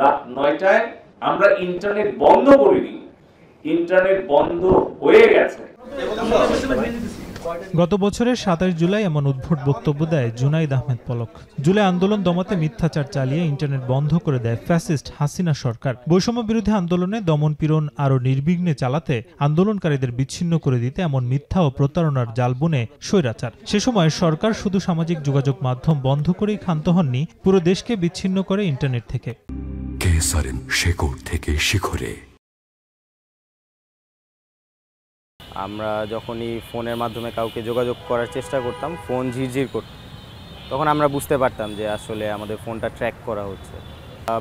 রাত 9টায় আমরা ইন্টারনেট বন্ধ করে দিই। ইন্টারনেট বন্ধ হয়ে গেছে। গত বছরের 27 জুলাই এমন উদ্ভট বক্তব্য দেয় জুনাইদ আহমেদ পলক। জুলাই আন্দোলন দমাতে মিথ্যাচার চালিয়ে ইন্টারনেট বন্ধ করে দেয় ফ্যাসিস্ট হাসিনা সরকার। বৈষম্য বিরোধী আন্দোলনে দমন-পীড়ন আরও নির্বিঘ্নে চালাতে, আন্দোলনকারীদের বিচ্ছিন্ন করে দিতে এমন মিথ্যা ও প্রতারণার জাল বুনে স্বৈরাচার। সে সময় সরকার শুধু সামাজিক যোগাযোগ মাধ্যম বন্ধ করেই ক্ষান্ত হননি, পুরো দেশকে বিচ্ছিন্ন করে ইন্টারনেট থেকে। শেকড় থেকে শিখরে আমরা যখনই ফোনের মাধ্যমে কাউকে যোগাযোগ করার চেষ্টা করতাম, ফোন ঝিরঝির করত, তখন আমরা বুঝতে পারতাম যে আসলে আমাদের ফোনটা ট্র্যাক করা হচ্ছে।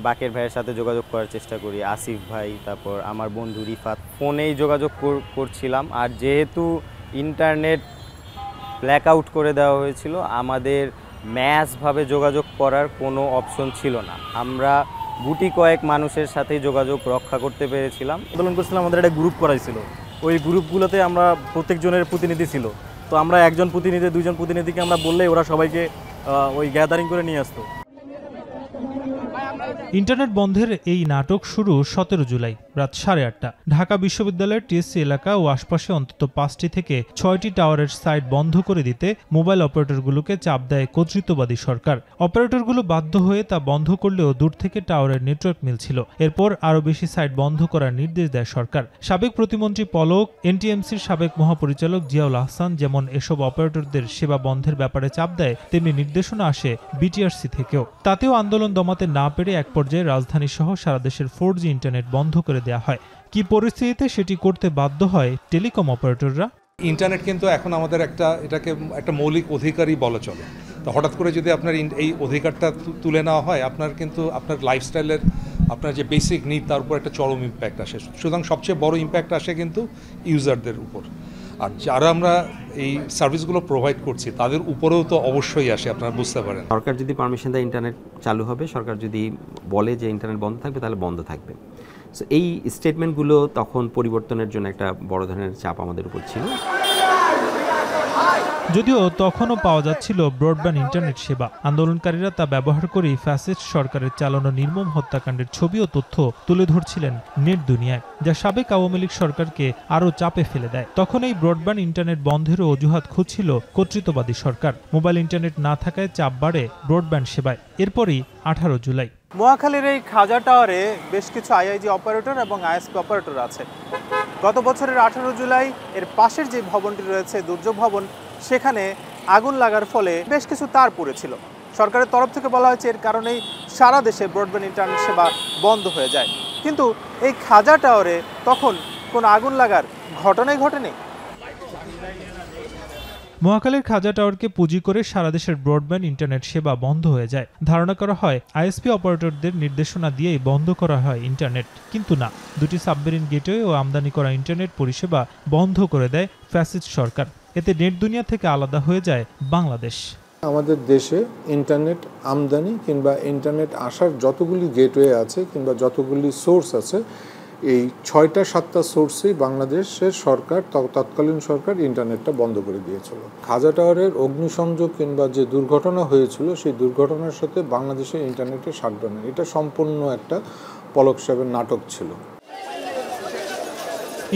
বাকের ভাইয়ের সাথে যোগাযোগ করার চেষ্টা করি, আসিফ ভাই, তারপর আমার বন্ধু রিফাত, ফোনেই যোগাযোগ করছিলাম। আর যেহেতু ইন্টারনেট ব্ল্যাক আউট করে দেওয়া হয়েছিল, আমাদের ম্যাসভাবে যোগাযোগ করার কোনো অপশন ছিল না। আমরা গুটি কয়েক মানুষের সাথেই যোগাযোগ রক্ষা করতে পেরেছিলাম। আন্দোলন করছিলাম, আমাদের একটা গ্রুপ করাইছিল, ওই গ্রুপগুলোতে আমরা প্রত্যেকজনের প্রতিনিধি ছিল। তো আমরা একজন প্রতিনিধি, দুইজন প্রতিনিধিকে আমরা বললেই ওরা সবাইকে ওই গ্যাদারিং করে নিয়ে আসতো। ইন্টারনেট বন্ধের এই নাটক শুরু 17 জুলাই রাত 8:30। ঢাকা বিশ্ববিদ্যালয়ের টিএসসি এলাকা ও আশপাশে অন্তত 5টি থেকে 6টি টাওয়ারের সাইট বন্ধ করে দিতে মোবাইল অপারেটরগুলোকে চাপ দেয় কর্তৃত্ববাদী সরকার। অপারেটরগুলো বাধ্য হয়ে তা বন্ধ করলেও দূর থেকে টাওয়ারের নেটওয়ার্ক মিলছিল। এরপর আরও বেশি সাইট বন্ধ করার নির্দেশ দেয় সরকার। সাবেক প্রতিমন্ত্রী পলক, এনটিএমসির সাবেক মহাপরিচালক জিয়াউল আহসান যেমন এসব অপারেটরদের সেবা বন্ধের ব্যাপারে চাপ দেয়, তেমনি নির্দেশনা আসে বিটিআরসি থেকেও। তাতেও আন্দোলন দমাতে না পেরে এক পর্যায়ে রাজধানী সহ সারা দেশের 4G ইন্টারনেট বন্ধ করে দেয়া হয়। কি পরিস্থিতিতে সেটি করতে বাধ্য হয় টেলিকম অপারেটররা? ইন্টারনেট কিন্তু এখন আমাদের এটাকে একটা মৌলিক অধিকারই বলা চলে। তো হঠাৎ করে যদি আপনার এই অধিকারটা তুলে নেওয়া হয়, আপনার লাইফস্টাইলের, আপনার যে বেসিক নিড, তার উপর একটা চরম ইম্প্যাক্ট আসে। সুতরাং সবচেয়ে বড় ইম্প্যাক্ট আসে কিন্তু ইউজারদের উপর। আর যারা আমরা এই সার্ভিসগুলো প্রোভাইড করছি তাদের উপরেও তো অবশ্যই আসে, আপনারা বুঝতে পারেন। সরকার যদি পারমিশন দেয় ইন্টারনেট চালু হবে, সরকার যদি বলে যে ইন্টারনেট বন্ধ থাকবে তাহলে বন্ধ থাকবে। সো এই স্টেটমেন্টগুলো তখন পরিবর্তনের জন্য একটা বড় ধরনের চাপ আমাদের উপর ছিল। যদিও তখনও পাওয়া যাচ্ছিল ব্রডব্যান্ড ইন্টারনেট সেবা। আন্দোলনকারীরা তা ব্যবহার করেই ফ্যাসিস্ট সরকারের চালানো নির্মম হত্যাকাণ্ডের ছবি ও তথ্য তুলে ধরছিলেন নেট দুনিয়ায়, যা সাবেক আওয়ামী লীগ সরকারকে আরও চাপে ফেলে দেয়। তখন এই ব্রডব্যান্ড ইন্টারনেট বন্ধেরও অজুহাত খুঁজছিল কর্তৃত্ববাদী সরকার। মোবাইল ইন্টারনেট না থাকায় চাপ বাড়ে ব্রডব্যান্ড সেবায়। এরপরই 18 জুলাই মহাখালীর এই খাজা টাওয়ারে বেশ কিছু আইআইজি অপারেটর এবং আইএসপি অপারেটর আছে। গত বছরের 18 জুলাই এর পাশের যে ভবনটি রয়েছে, দুর্যোগ ভবন, সেখানে আগুন লাগার ফলে বেশ কিছু তার পুড়েছিল। সরকারের তরফ থেকে বলা হয়েছে এর কারণেই সারা দেশে ব্রডব্যান্ড ইন্টারনেট সেবা বন্ধ হয়ে যায়। কিন্তু এই খাজা টাওয়ারে তখন কোনো আগুন লাগার ঘটনাই ঘটেনি। মহাখালীর খাজা টাওয়ারকে পুঁজি করে সারা দেশের ব্রডব্যান্ড ইন্টারনেট সেবা বন্ধ হয়ে যায়। ধারণা করা হয় আইএসপি অপারেটরদের নির্দেশনা দিয়েই বন্ধ করা হয় ইন্টারনেট, কিন্তু না। দুটি সাবমেরিন গেটওয়ে ও আমদানি করা ইন্টারনেট পরিষেবা বন্ধ করে দেয় ফ্যাসিস্ট সরকার। এতে নেট দুনিয়া থেকে আলাদা হয়ে যায় বাংলাদেশ। আমাদের দেশে ইন্টারনেট আমদানি কিংবা ইন্টারনেট আসার যতগুলি গেটওয়ে আছে কিংবা যতগুলি সোর্স আছে, এই 6টা-7টা সোর্সেই বাংলাদেশের সরকার, তৎকালীন সরকার ইন্টারনেটটা বন্ধ করে দিয়েছিল। খাজা টাওয়ারের অগ্নিসংযোগ কিংবা যে দুর্ঘটনা হয়েছিল, সেই দুর্ঘটনার সাথে বাংলাদেশের ইন্টারনেটের সাথে এটা সম্পূর্ণ একটা পলক সাহেবের নাটক ছিল।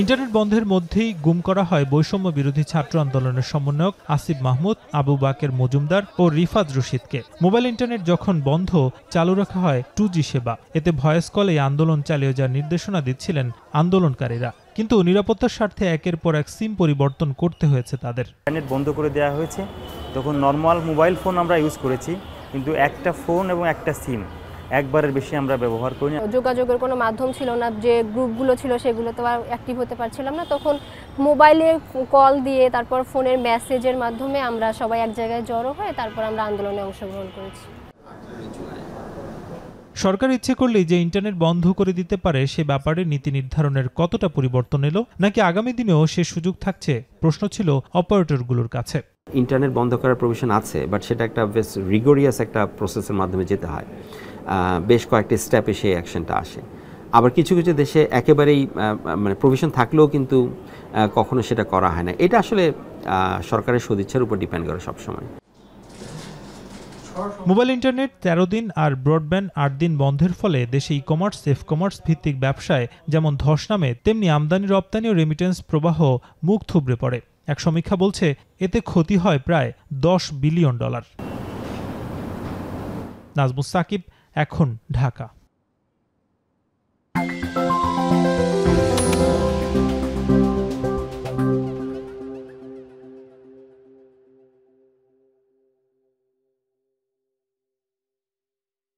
ইন্টারনেট বন্ধের মধ্যেই গুম করা হয় বৈষম্য বিরোধী ছাত্র আন্দোলনের সমন্বয়ক আসিফ মাহমুদ, আবু বাকের মজুমদার ও রিফাত রশিদকে। মোবাইল ইন্টারনেট যখন বন্ধ, চালু রাখা হয় 2G সেবা। এতে ভয়েস কলে আন্দোলন চালিয়ে যাওয়ার নির্দেশনা দিচ্ছিলেন আন্দোলনকারীরা। কিন্তু নিরাপত্তার স্বার্থে একের পর এক সিম পরিবর্তন করতে হয়েছে তাদের। ইন্টারনেট বন্ধ করে দেওয়া হয়েছে, তখন নর্মাল মোবাইল ফোন আমরা ইউজ করেছি, কিন্তু একটা ফোন এবং একটা সিম, একবারের বেশি আমরা ব্যবহার করি না। যোগাযোগের কোনো মাধ্যম ছিল না, যে গ্রুপগুলো ছিল সেগুলো তো আর অ্যাক্টিভ হতে পারছিলাম না। তখন মোবাইলে কল দিয়ে, তারপর ফোনের মেসেজের মাধ্যমে আমরা সবাই এক জায়গায় জড়ো হয়ে তারপর আমরা আন্দোলনে অংশগ্রহণ করেছি। সরকার ইচ্ছে করলেই যে ইন্টারনেট বন্ধ করে দিতে পারে, সে ব্যাপারে নীতি নির্ধারণের কতটা পরিবর্তন এলো, নাকি আগামী দিনেও সে সুযোগ থাকছে, প্রশ্ন ছিল অপারেটরগুলোর কাছে। ইন্টারনেট বন্ধ করার প্রভিশন আছে, বাট সেটা একটা বেশ রিগোরিয়াস একটা প্রসেসের মাধ্যমে যেতে হয়। বেশ কয়েকটি স্টেপে সেই অ্যাকশনটা আসে। আবার কিছু কিছু দেশে একেবারেই মানে প্রভিশন থাকলেও কিন্তু কখনো সেটা করা হয় না। এটা আসলে সরকারের সদিচ্ছার উপর ডিপেন্ড করে সবসময়। মোবাইল ইন্টারনেট 13 দিন আর ব্রডব্যান্ড 8 দিন বন্ধের ফলে দেশে ই কমার্স কমার্স ভিত্তিক ব্যবসায় যেমন ধস নামে, তেমনি আমদানি রপ্তানি ও রেমিটেন্স প্রবাহ মুখ থুবড়ে পড়ে। এক সমীক্ষা বলছে এতে ক্ষতি হয় প্রায় $10 বিলিয়ন। নাজমুস সাকিব, এখন, ঢাকা।